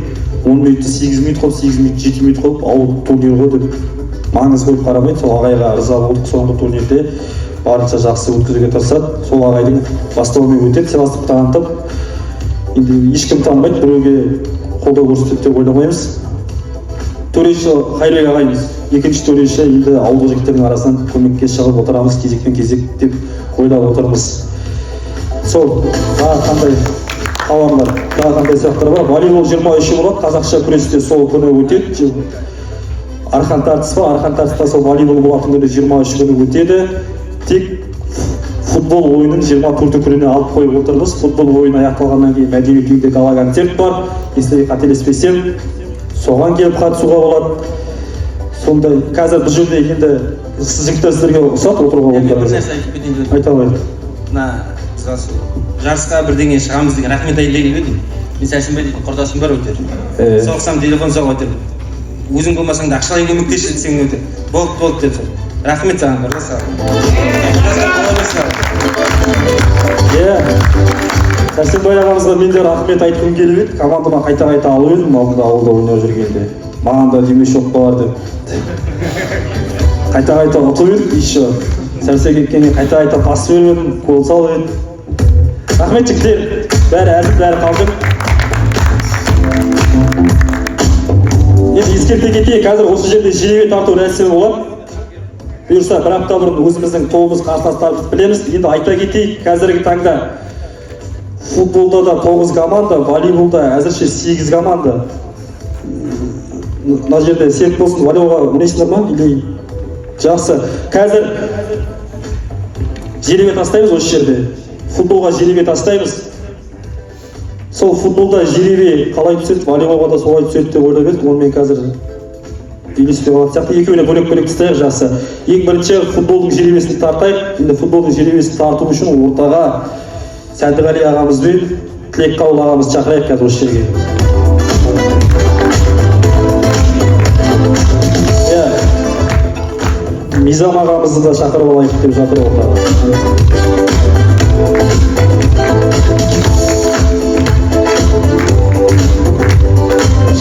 10 минутты 8 минут қылып, 8 минут 7 минут қылып, ауыл турнир ғой деп маңыз қойып қарамайды. Сол ағайға ырза болдық, соңғы турнирде барынша жақсы өткізуге тырысады. Сол ағайдың бастауымен өтеді, сыйластық танытып. Енді ешкім танымайды, біреуге қолдау көрсетеді деп ойламаймыз. Төреші Қайырлыбек ағайымыз, екінші төреші енді ауылдық жігіттердің арасынан көмекке шығып отырамыз, кезекпен кезек деп ойлап отырмыз. Сол, қандай қаламдар, қандай сұрақтар бар. Волейбол 23-і болады, қазақша күресте сол күні өтеді. Арқан тартысы бар, арқан тартыста сол волейбол болатын күні 23 күні өтеді. Тек футбол ойынын 24 күніне алып қойып отырмыз. Футбол ойыны аяқталғаннан кейін мәдениет үйінде гала концерт бар. Если қателеспесем, соған келіп қатысуға болады. Сондай, қазір бұл жерде енді жігіттер сіздерге ұқсат отыруға болады. Бір нәрсе айтып кетейін. Айта алайын. Жарысқа бірдеңе шығамыз деген рахмет айтайын деп едім. Мен Сәрсенбай дейтін құрдасым бар өтер. Соқсам телефон соғып өтер. Өзің болмасаң да ақшалай көмектесші десең өтер. Болды деп. Рахмет саған құрдас. Сәрсенбай ағамызға мен де рахмет айтқым келіп еді. Командама қайта алып едім алдында ауылда ойнап жүргенде. Маған да демеуші жоқ болар деп. Қайта ұтып едік еще. Сәрсе кеткенде қайта пас беріп едім, гол салып едім. Рахмет жігіттер. Бәрі әзір, бәрі қалдым. Енді ескерте кетейік, қазір осы жерде жебе тарту рәсімі болады. Бұйырса бір апта бұрын өзіміздің тобымыз қарсыластарымызды білеміз. Енді айта кетейік, қазіргі таңда футболда да 9 команда, волейболда әзірше 8 команда. Мына жерде серік болсын, волейболға ойнайсыңдар ма? Или жақсы. Қазір жеребе тастаймыз осы жерде. Футболға жеребе тастаймыз. Сол футболда жеребе қалай түседі, волейболға да солай түседі деп ойлап едік. Онымен қазір үйлеспей қалатын сияқты. Екеуіне бөлек тастайық, жақсы. Ең бірінші футболдың жеребесін тартайық. Енді футболдың жеребесін тарту үшін ортаға Сәдіғали ағамыз бен Тілекқабыл ағамызды шақырайық қазір осы жерге. Мизам ағамызды да шақырып алайық деп жатыр ортаға.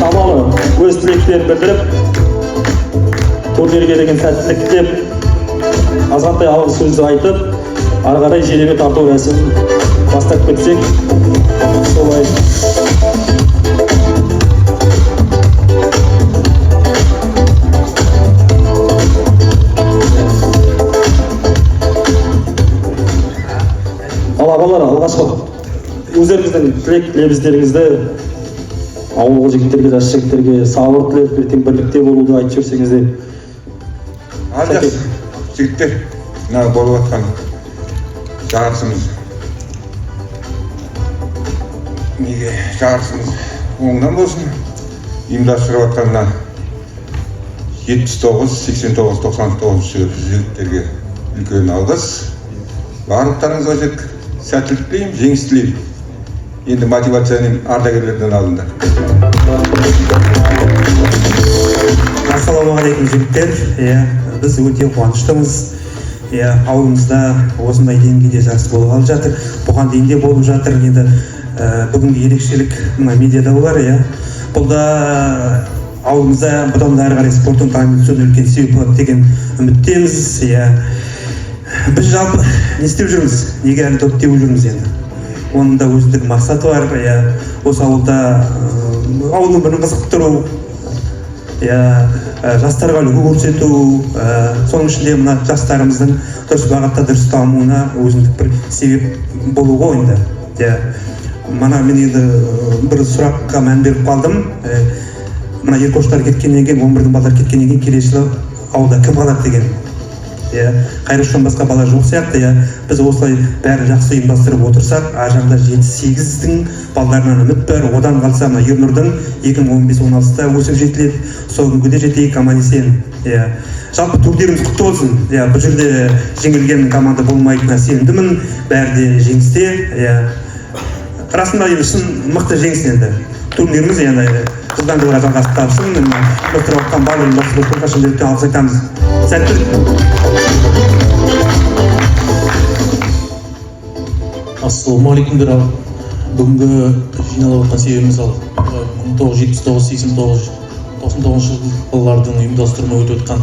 Шамалы өз тілектерін білдіріп, турнирге деген сәттілік тілеп, азғантай алғыс сөз айтып, ары қарай жеребе тарту рәсімін бастап кетсек, солай. Ал ағалар, алғашқы өздеріңіздің тілек тілебіздеріңізді ауыл жігіттерге, жас жігіттерге сабыр тілеп, ертең бірлікте болуды айтып жүрсеңіздер. Жас жігіттер, мына болып жатқан жарысымыз неге жарысымыз оңынан болсын. Ұйымдастырып жатқанына 79, 89, 99 жігіттерге үлкен алғыс. Барлықтарыңызға тек сәттілік тілеймін, жеңіс тілеймін. Енді мотивацияны ардагерлерден алыңдар. Ассалаумағалейкум жігіттер. Біз өте қуаныштымыз. Ауылымызда осындай деңгейде жарыс болғалы жатыр. Бұған дейін де болып жатыр. Енді бүгінгі ерекшелік медиада болар. Бұл да ауылымызда бұдан да әрі қарай спорттың дамып түсуіне үлкен себеп болады деген үміттеміз. Біз жалпы не істеп жүрміз? Неге әлі топ теуіп жүрміз енді? Оның да өзіндік мақсаты бар. Осы ауылда ауылдың бірін қызықтыру, жастарға үлгі көрсету, соның ішінде мына жастарымыздың дұрыс бағытта дұрыс дамуына өзіндік бір себеп болу ғой енді. Мана мен енді бір сұраққа мән беріп қалдым. Мына Еркоштар кеткеннен кейін, 11-дің балдар кеткеннен кейін келесі жылы ауылда кім қалады деген. Қайрыштан басқа бала жоқ сияқты. Біз осылай бәрі жақсы ұйымдастырып отырсақ, ар жағында 7-8-дің балдарынан үміт бар. Одан қалса мына Ернұрдың 2015-16-да өсіп жетіледі. Сол күнге де жетейік, аман есен. Жалпы турниріміз құтты болсын. Бұл жерде жеңілген команда болмайтынына сенімдімін. Бәрі де жеңісте. Расында шын мықты жеңіс енді. Турниріміз жылдан жылға жалғасып табысын. Достырып отқан барлық ұйымдастырушыларға шын жүректен алғыс айтамыз. Сәттілік. Ассалаумағалейкумдер. Бүгінгі жиналып отқан себебіміз 1979, 89, 99 жылдардың ұйымдастыруына өтіп отқан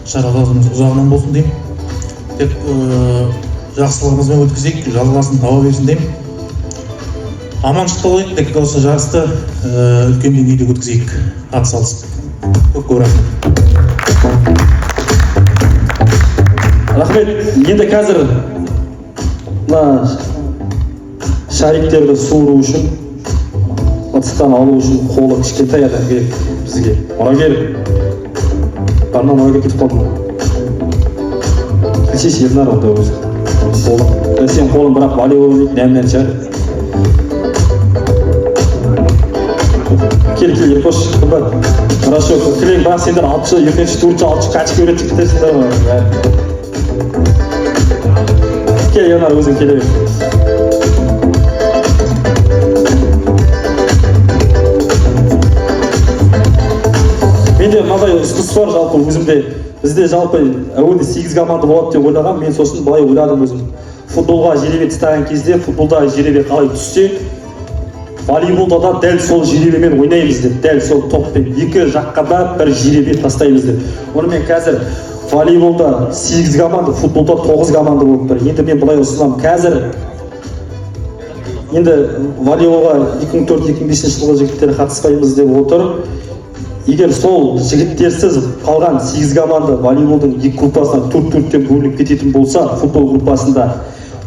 шараларымыз ұзағынан болсын деймін. Тек жақсылығымызбен өткізейік, жалғасын таба берсін деймін. Аманшылық болайық, тек осы жарысты үлкен деңгейде өткізейік. Атсалысып. Көп рахмет. Рахмет. Енді қазір шариктерді суыру үшін, ыдыстан алу үшін қолы кішкентай адам керек бізге. Мұрагер. Барынан мұрагер кетіп қалдым. Сіз Ернар онда өзі. Сен қолын бірақ волейбол ойнайтын әмнен шығар. Кел, Еркош, қымбат. Хорошо, кілең бірақ сендер 6-шы, 2-шы, 4-шы, 6-шы кәчік өретіп кетесіңдер ма? Кел, Ернар, өзің келе бер. Менде мынадай ұсыныс бар жалпы өзімде. Бізде жалпы әуелде 8 команда болады деп ойлағам. Мен сосын былай ойладым өзім. футболға жеребе тастаған кезде футболдағы жеребе қалай түссе, волейболда да дәл сол жеребемен ойнаймыз деп, дәл сол топпен екі жаққа да бір жеребе тастаймыз деп. Онымен қазір волейболда 8 команда, футболда 9 команда болып тұр. Енді мен бұлай ұсынамын, қазір енді волейболға 2004-2005 жылғы жігіттер қатыспаймыз деп отыр. Егер сол жігіттерсіз қалған 8 команда волейболдың екі группасына 4-4-тен бөлініп кететін болса, футбол группасында,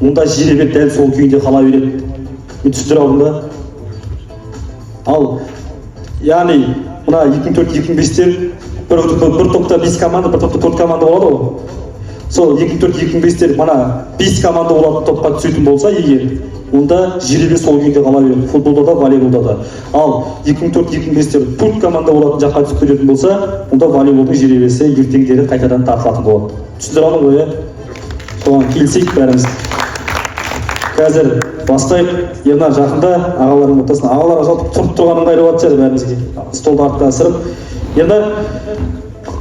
онда жеребе дәл сол күйінде қала береді. Мен түсіндіре алдым ба? Ал, яғни, мына 2004-2005-тер бір топта 5 команда, бір топта 4 команда болады ғой. Сол 2004-2005-тер мана 5 команда болатын топқа түсетін болса, егер, онда жеребе сол күйінде қала береді. Футболда да, волейболда да. Ал 2004-2005-тер 4 команда болатын жаққа түсіп кететін болса, онда волейболдың жеребесі ертеңдері қайтадан тартылатын болады. Түсіндіре алдым ғой, соған келісейік бәріміз. Қазір бастайық. Ернар жақында ағалардың ортасына. Ағаларға жалпы тұрып тұрған ыңғайлы болатын шығар бәрімізге. Столды артқа асырып. Ернар,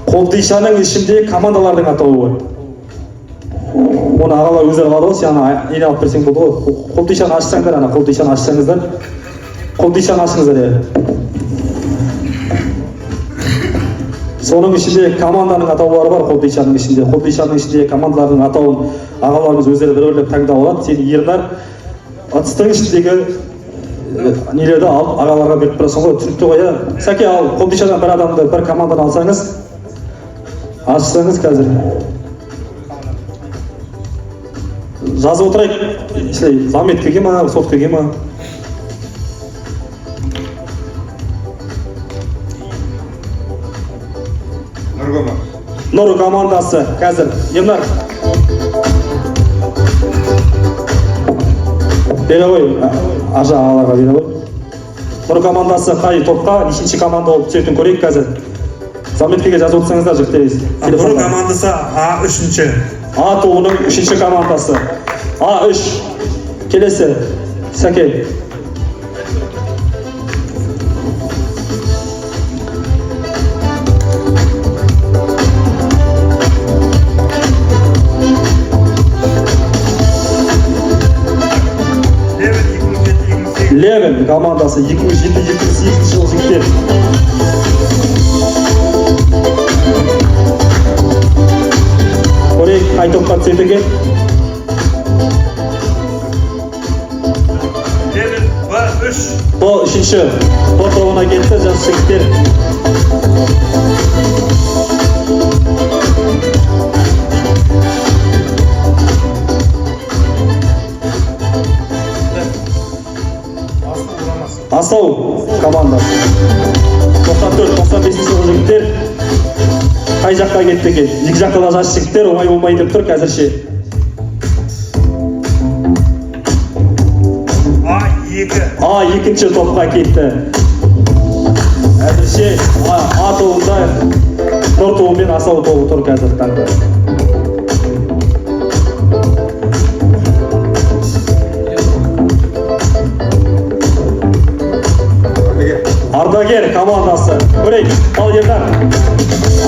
Қобдишаның ішінде командалардың атауы бар. Оны ағалар өздері алады ғой, сен ене алып берсең болды ғой. Қобдишаны ашсаңдар, ана Қобдишаны ашсаңыздар. Қобдишаны ашыңыздар. Соның ішінде команданың атаулары бар Қобдишаның ішінде. Қобдишаның ішінде командалардың атауын ағаларымыз өздері бір-бірлеп таңдап алады. Сен Ернар атыстың ішіндегі нелерді алып ағаларға беріп тұрасың ғой, түсінікті ғой, иә? Сәке, ал Қобдишадан бір адамды, бір команданы алсаңыз, ашсаңыз қазір. Жазып отырайық, Заметкеге ма, Соткеге ма? Нұры командасы қазір. Ернар. Бере ғой, ажа ағаларға бере ғой. Нұры командасы қай топқа, нешінші команда болып түсетін көрейік қазір. Заметкеге жазып отырсаңыздар жіктейіз. Нұры командасы А3-ші. А тобының 3-ші командасы. А3. Келесі. Сәке. Левен командасы 2007-2008 жыл жігіттер. Көрейік, қай топқа түседі екен? Левен Б3. Бұл үшінші. Бұл тобына кетті жас жігіттер. Асау командасы. 94-95 жыл жігіттер. Қай жаққа кетті екен? Екі жақта да жас жігіттер оңай болмай деп тұр қазірше. А2 топқа кетті. Әзірше А тобында Нұр тобы мен Асау тобы тұр қазір таңда. Ардагер командасы. Көрейік, ал Ернар.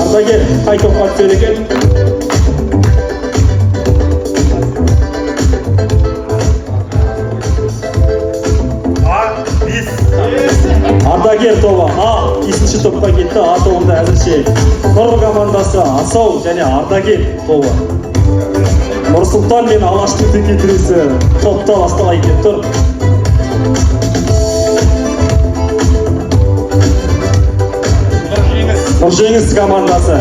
Ардагер қай топқа түседі екен? Ардагер тобы А5 топқа кетті. А тобында әзірше Нұр командасы, Асау және Ардагер тобы. Нұрсұлтан мен Алаштың текетіресі топта басталайын деп тұр. Нұржеңіс командасы.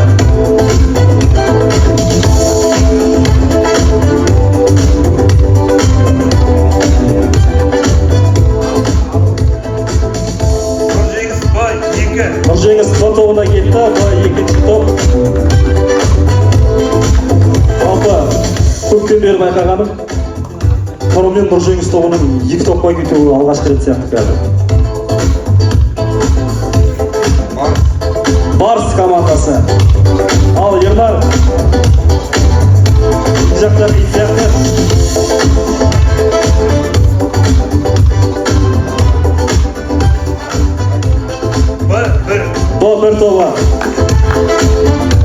Нұржеңіс Б тобына кетті, Б2 топ. Жалпы көптен бері байқағаным, Нұры мен Нұржеңіс тобының 2 топқа кетуі алғашқы рет сияқты қазір. Барс командасы. Ал Ернар. Жақтар сияқты. Б1 тобы.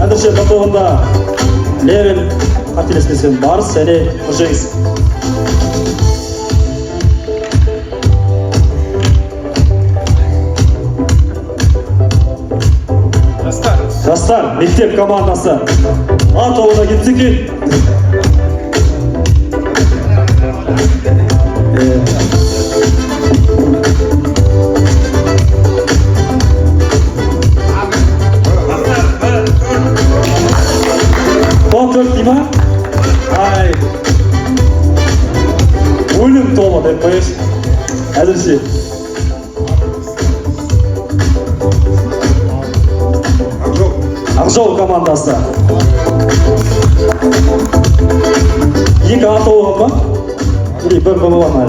Әдірше Б тобында Левен, қателеспесем, Барс және Нұржеңіс. мектеп командасы А тобына кетсе екен. Төрт дей ма? Ай. Өлім тобы деп қойшы. Әзірше. Ақжол командасы. Екі А тобы ма? Или бір тобы бар ма?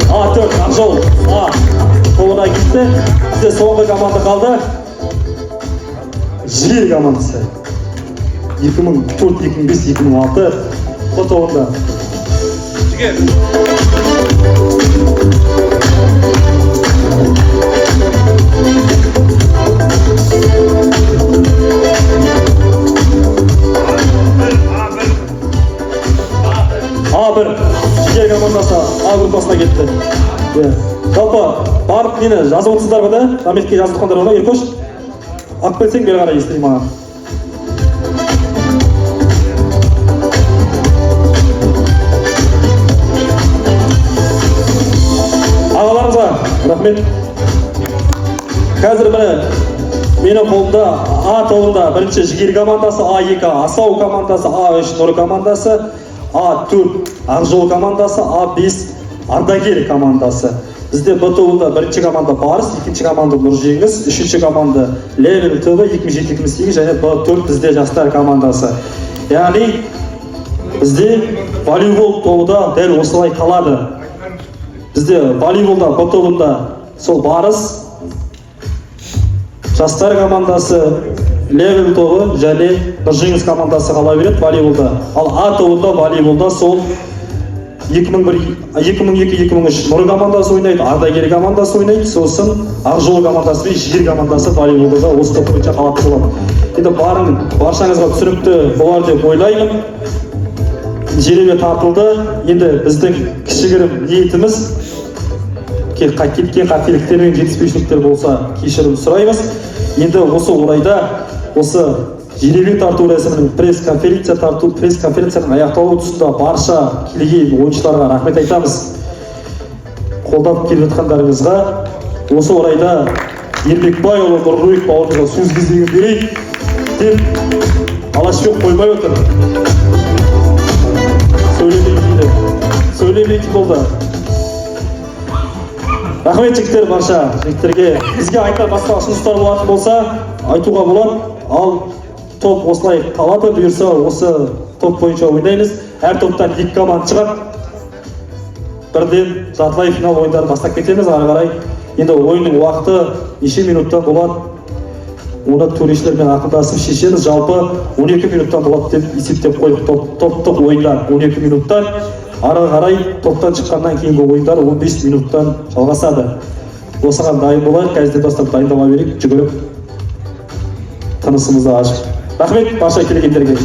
А4 Ақжол А тобына кетті. Бізде соңғы команда қалды. Жігер командасы. 2004, 2005, 2006 бұл тобында. Жігер. А1 Жігер командасы А группасына кетті. Жалпы барып мені жазып отырсыздар ба да? Наметке жазып тұрғандар ба? Еркош? Ақ білсең бері қарай естірейін маған. Ағаларымызға рахмет. Қазір міне менің қолымда А тобында бірінші Жігер командасы, А2 Асау командасы, А3 Нұр командасы, А4 Ақжол командасы, А5 Ардагер командасы. Бізде Б тобында бірінші команда Барыс, екінші команда Нұржеңіс, үшінші команда Левел тобы 2007-2008 және Б4 бізде жастар командасы. Яғни бізде волейбол тобында дәл осылай қалады. Бізде волейболда Б тобында сол Барыс, жастар командасы, Левел тобы және Нұржеңіс командасы қала береді волейболда. Ал А тобында волейболда сол 2002-2003 Нұр командасы ойнайды, Ардагер командасы ойнайды, сосын Ақжол командасы мен Жігер командасы волейболда осы топ бойынша қалатын болады. Енді баршаңызға түсінікті болар деп ойлаймын. Жеребе тартылды. Енді біздің кішігірім ниетіміз кеткен қателіктер мен жетіспеушіліктер болса кешірім сұраймыз. Енді осы орайда осы жеребе тарту рәсімінің пресс-конференцияның аяқталу тұсында барша келген ойыншыларға рахмет айтамыз. Қолдап келіп жатқандарыңызға. Осы орайда Ермекбайұлы Нұрбек бауырымызға сөз кезегін берейік деп Алашбек қоймай отыр. Сөйлемейтін болды. Рахмет жігіттер, барша жігіттерге. Бізге айтар басқа ұсыныстар болатын болса айтуға болады. Ал топ осылай қалады, бұйырса осы топ бойынша ойнаймыз. Әр топтан 2 команда шығады. Бірден жартылай финал ойындарын бастап кетеміз. Ары қарай енді ойынның уақыты неше минуттан болады? Оны төрешілермен ақылдасып шешеміз. Жалпы 12 минуттан болады деп есептеп қойдық. Топтық ойындар 12 минуттан. Ары қарай топтан шыққаннан кейінгі ойындар 15 минуттан жалғасады. Осыған дайын болайық. Қазірден бастап дайындала берейік. Жүгіріп тынысымызды ашып. Рахмет барша келгендерге.